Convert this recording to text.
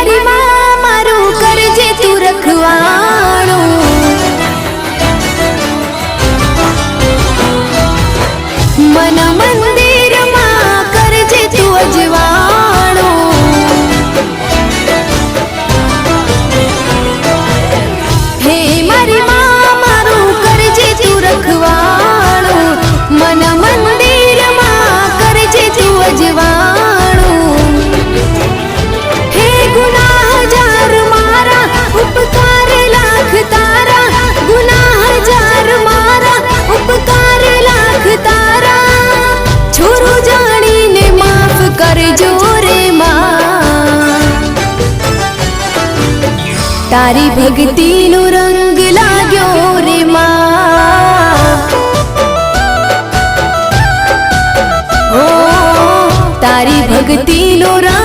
मारी माँ मारू करजे तू रखवाणो। मन मंदिर मां करजे तू अजवाणो। हे मारी माँ मारू करजे तू रखवाणो। मन मंदिर मां करजे तू अजवाणो। हे गुनाह जार मारा उपकार लाख तारा। गुनाह जार मारा उपकार लाख तारा। छोरू जानी ने माफ करजो रे मां। तारी भक्ति नो रंग लाग्यो रे मां। ओ तारी भक्ति नो रंग